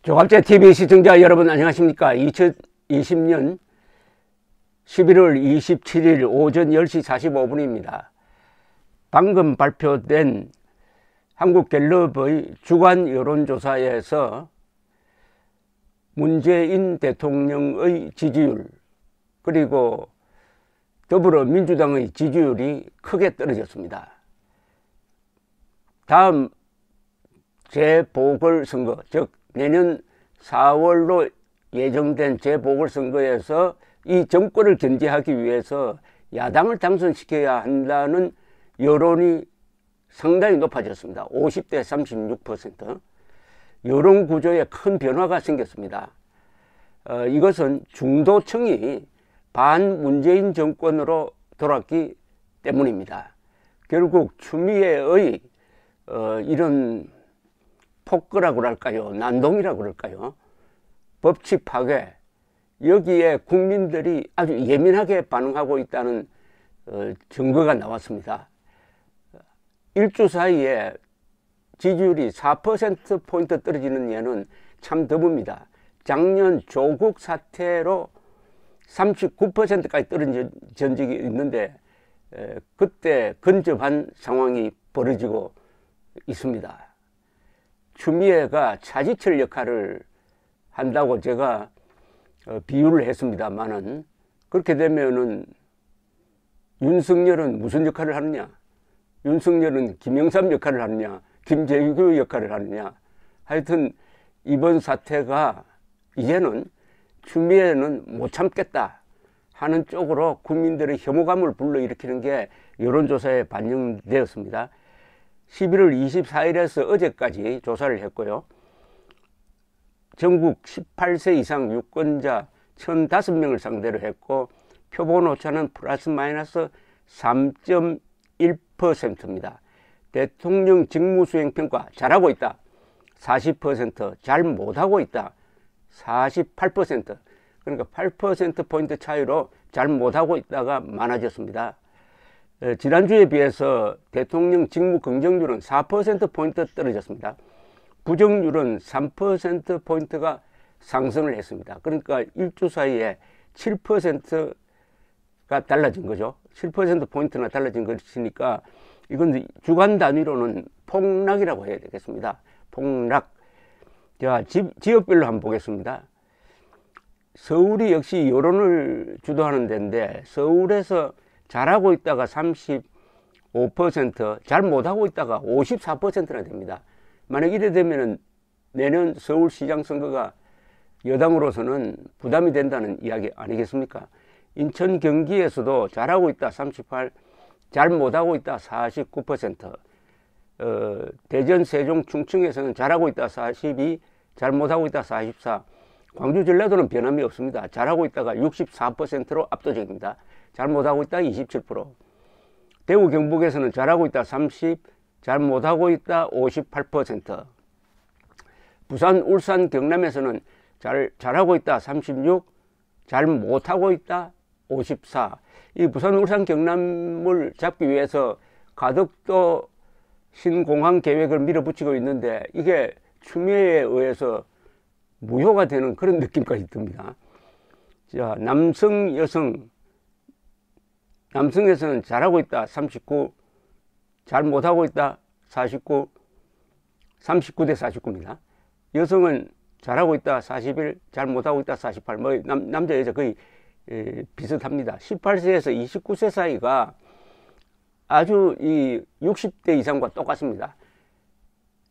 조갑제TV 시청자 여러분 안녕하십니까. 2020년 11월 27일 오전 10시 45분입니다. 방금 발표된 한국갤럽의 주간 여론조사에서 문재인 대통령의 지지율 그리고 더불어민주당의 지지율이 크게 떨어졌습니다. 다음 재보궐선거, 즉 내년 4월로 예정된 재보궐선거에서 이 정권을 견제하기 위해서 야당을 당선시켜야 한다는 여론이 상당히 높아졌습니다. 50대 36%. 여론 구조에 큰 변화가 생겼습니다. 이것은 중도층이 반문재인 정권으로 돌았기 때문입니다. 결국 추미애의 이런 폭거라고 할까요? 난동이라고 그럴까요? 법칙 파괴, 여기에 국민들이 아주 예민하게 반응하고 있다는 증거가 나왔습니다. 일주 사이에 지지율이 4%포인트 떨어지는 예는 참 드뭅니다. 작년 조국 사태로 39%까지 떨어진 적이 있는데 그때 근접한 상황이 벌어지고 있습니다. 추미애가 차지철 역할을 한다고 제가 비유를 했습니다만은, 그렇게 되면은 윤석열은 무슨 역할을 하느냐? 윤석열은 김영삼 역할을 하느냐? 김재규 역할을 하느냐? 하여튼 이번 사태가 이제는 추미애는 못 참겠다 하는 쪽으로 국민들의 혐오감을 불러일으키는 게 여론조사에 반영되었습니다. 11월 24일에서 어제까지 조사를 했고요. 전국 18세 이상 유권자 1005명을 상대로 했고 표본 오차는 플러스 마이너스 3.1%입니다. 대통령 직무수행평가 잘하고 있다 40%, 잘 못하고 있다 48%, 그러니까 8%포인트 차이로 잘 못하고 있다가 많아졌습니다. 지난주에 비해서 대통령 직무 긍정률은 4%포인트 떨어졌습니다. 부정률은 3%포인트가 상승을 했습니다. 그러니까 일주 사이에 7%가 달라진 거죠. 7%포인트나 달라진 것이니까 이건 주간 단위로는 폭락이라고 해야 되겠습니다. 폭락. 자, 지역별로 한번 보겠습니다. 서울이 역시 여론을 주도하는 데인데 서울에서 잘하고 있다가 35%, 잘 못하고 있다가 54%나 됩니다. 만약 이래 되면은 내년 서울시장 선거가 여당으로서는 부담이 된다는 이야기 아니겠습니까? 인천 경기에서도 잘하고 있다 38, 잘 못하고 있다 49%, 대전 세종 충청에서는 잘하고 있다 42, 잘 못하고 있다 44, 광주 전라도는 변함이 없습니다. 잘하고 있다가 64%로 압도적입니다. 잘 못하고 있다 27%, 대구 경북에서는 잘하고 있다 30, 잘 못하고 있다 58%, 부산 울산 경남에서는 잘하고 있다 36, 잘 못하고 있다 54. 이 부산 울산 경남을 잡기 위해서 가덕도 신공항 계획을 밀어붙이고 있는데 이게 추미애에 의해서 무효가 되는 그런 느낌까지 듭니다. 자, 남성 여성, 남성에서는 잘하고 있다 39, 잘 못하고 있다 49, 39대 49입니다. 여성은 잘하고 있다 41, 잘 못하고 있다 48, 뭐 남자 여자 거의 비슷합니다. 18세에서 29세 사이가 아주 이 60대 이상과 똑같습니다.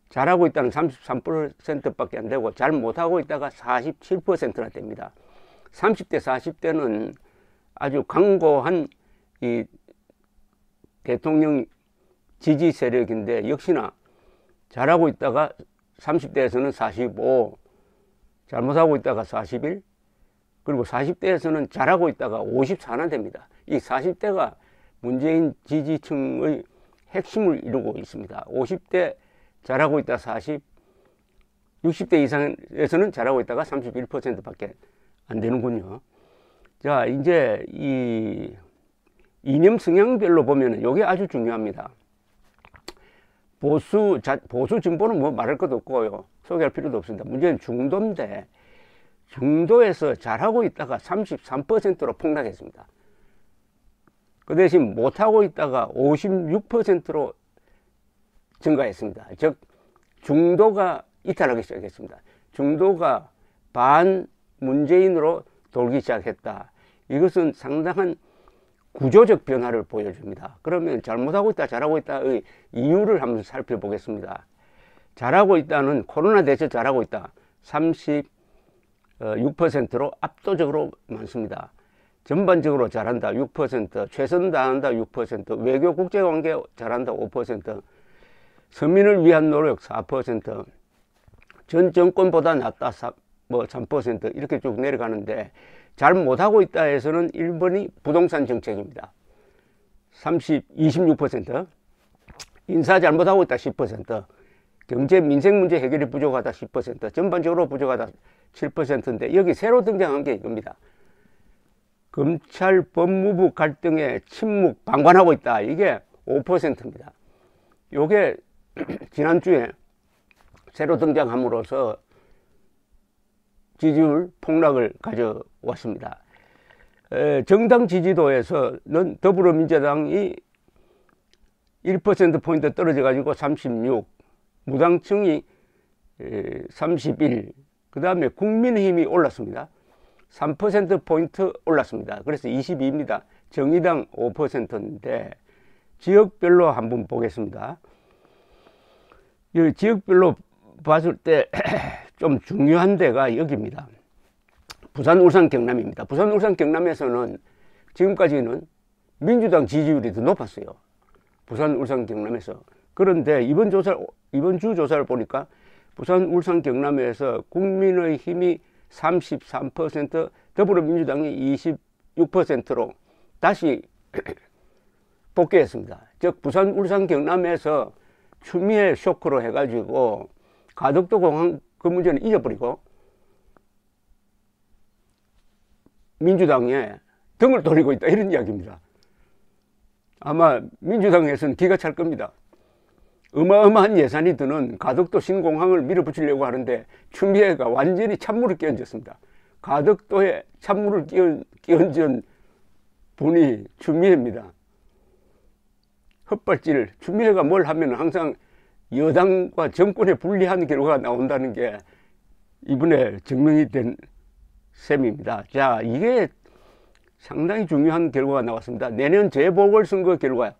잘하고 있다는 33%밖에 안 되고 잘 못하고 있다가 47%나 됩니다. 30대 40대는 아주 강고한 이 대통령 지지 세력인데 역시나 잘하고 있다가 30대에서는 45, 잘못하고 있다가 41, 그리고 40대에서는 잘하고 있다가 54나 됩니다. 이 40대가 문재인 지지층의 핵심을 이루고 있습니다. 50대 잘하고 있다 40, 60대 이상에서는 잘하고 있다가 31%밖에 안 되는군요. 자, 이제 이 이념 성향별로 보면 이게 아주 중요합니다. 보수 진보는 뭐 말할 것도 없고요. 소개할 필요도 없습니다. 문제는 중도인데, 중도에서 잘하고 있다가 33%로 폭락했습니다. 그 대신 못하고 있다가 56%로 증가했습니다. 즉, 중도가 이탈하기 시작했습니다. 중도가 반 문재인으로 돌기 시작했다. 이것은 상당한 구조적 변화를 보여줍니다. 그러면 잘못하고 있다, 잘하고 있다의 이유를 한번 살펴보겠습니다. 잘하고 있다는 코로나 대처 잘하고 있다. 36%로 압도적으로 많습니다. 전반적으로 잘한다 6%, 최선 다한다 6%, 외교 국제관계 잘한다 5%, 서민을 위한 노력 4%, 전 정권보다 낫다 3% 이렇게 쭉 내려가는데, 잘 못하고 있다 해서는 1번이 부동산 정책입니다. 26%, 인사 잘못하고 있다 10%, 경제 민생 문제 해결이 부족하다 10%, 전반적으로 부족하다 7%인데 여기 새로 등장한 게 이겁니다. 검찰 법무부 갈등에 침묵 방관하고 있다. 이게 5%입니다. 요게 지난주에 새로 등장함으로써 지지율 폭락을 가져왔습니다. 정당 지지도에서는 더불어민주당이 1%포인트 떨어져 가지고 36, 무당층이 31, 그 다음에 국민의힘이 올랐습니다. 3%포인트 올랐습니다. 그래서 22입니다. 정의당 5%인데 지역별로 한번 보겠습니다. 이 지역별로 봤을 때 좀 중요한 데가 여기입니다. 부산, 울산, 경남입니다. 부산, 울산, 경남에서는 지금까지는 민주당 지지율이 더 높았어요. 부산, 울산, 경남에서. 그런데 이번 주 조사를 보니까 부산, 울산, 경남에서 국민의힘이 33%, 더불어민주당이 26%로 다시 복귀했습니다. 즉 부산, 울산, 경남에서 추미애 쇼크로 해가지고 가덕도 공항 그 문제는 잊어버리고 민주당에 등을 돌리고 있다, 이런 이야기입니다. 아마 민주당에서는 기가 찰 겁니다. 어마어마한 예산이 드는 가덕도 신공항을 밀어붙이려고 하는데 추미애가 완전히 찬물을 끼얹었습니다. 가덕도에 찬물을 끼얹은 분이 추미애입니다. 헛발질, 추미애가 뭘 하면 항상 여당과 정권에 불리한 결과가 나온다는 게 이번에 증명이 된 셈입니다. 자, 이게 상당히 중요한 결과가 나왔습니다. 내년 재보궐선거 결과에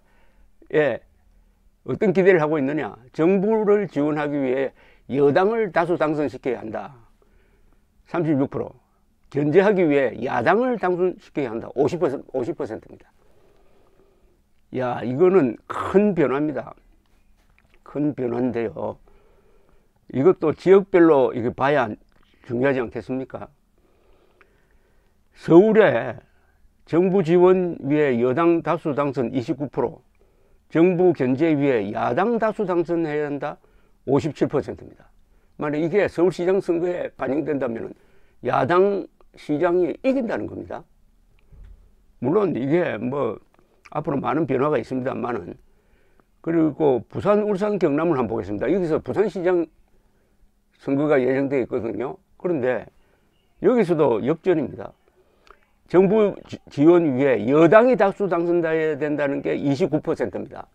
어떤 기대를 하고 있느냐. 정부를 지원하기 위해 여당을 다수 당선시켜야 한다. 36%. 견제하기 위해 야당을 당선시켜야 한다. 50%입니다. 야, 이거는 큰 변화입니다. 큰 변화인데요. 이것도 지역별로 이게 봐야 중요하지 않겠습니까? 서울에 정부 지원 위해 여당 다수 당선 29%, 정부 견제 위해 야당 다수 당선해야 한다 57%입니다. 만약 이게 서울시장 선거에 반영된다면 야당 시장이 이긴다는 겁니다. 물론 이게 뭐 앞으로 많은 변화가 있습니다만은. 그리고 부산, 울산, 경남을 한번 보겠습니다. 여기서 부산시장 선거가 예정되어 있거든요. 그런데 여기서도 역전입니다. 정부 지원 위에 여당이 다수 당선돼야 된다는 게 29%입니다.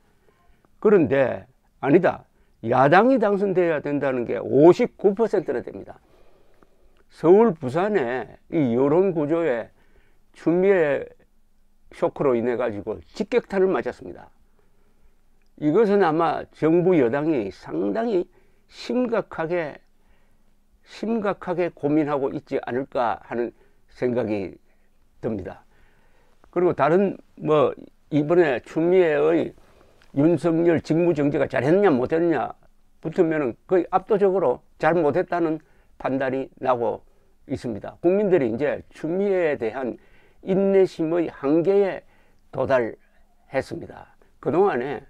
그런데 아니다. 야당이 당선돼야 된다는 게 59%나 됩니다. 서울, 부산의 이 여론 구조에 추미애 쇼크로 인해 가지고 직격탄을 맞았습니다. 이것은 아마 정부 여당이 상당히 심각하게 고민하고 있지 않을까 하는 생각이 듭니다. 그리고 다른 뭐 이번에 추미애의 윤석열 직무정지가 잘했냐 못했냐 붙으면 거의 압도적으로 잘 못했다는 판단이 나고 있습니다. 국민들이 이제 추미애에 대한 인내심의 한계에 도달했습니다. 그동안에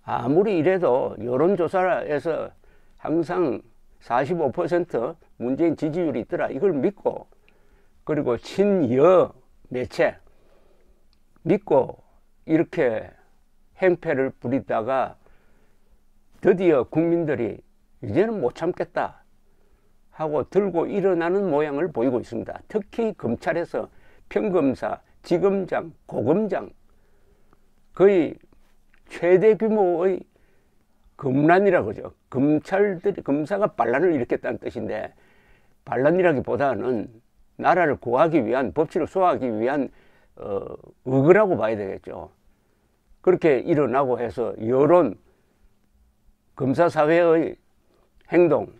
아무리 이래도 여론조사에서 항상 45% 문재인 지지율이 있더라, 이걸 믿고, 그리고 친여 매체 믿고 이렇게 행패를 부리다가 드디어 국민들이 이제는 못 참겠다 하고 들고 일어나는 모양을 보이고 있습니다. 특히 검찰에서 평검사, 지검장, 고검장 거의 최대 규모의 검란이라고 그러죠. 검사가 반란을 일으켰다는 뜻인데, 반란이라기보다는 나라를 구하기 위한, 법치를 소화하기 위한 의거라고 봐야 되겠죠. 그렇게 일어나고 해서 여론, 검사사회의 행동,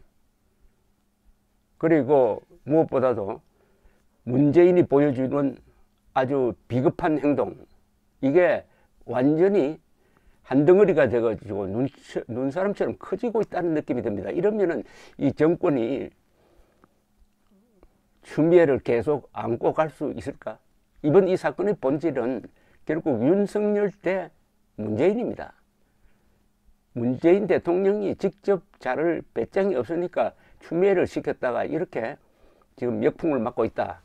그리고 무엇보다도 문재인이 보여주는 아주 비겁한 행동, 이게 완전히 한 덩어리가 돼가지고 눈사람처럼 커지고 있다는 느낌이 듭니다. 이러면은 이 정권이 추미애를 계속 안고 갈 수 있을까? 이번 이 사건의 본질은 결국 윤석열 대 문재인입니다. 문재인 대통령이 직접 자를 배짱이 없으니까 추미애를 시켰다가 이렇게 지금 역풍을 맞고 있다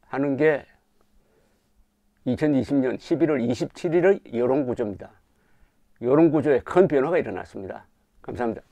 하는 게 2020년 11월 27일의 여론구조입니다. 여론구조에 큰 변화가 일어났습니다. 감사합니다.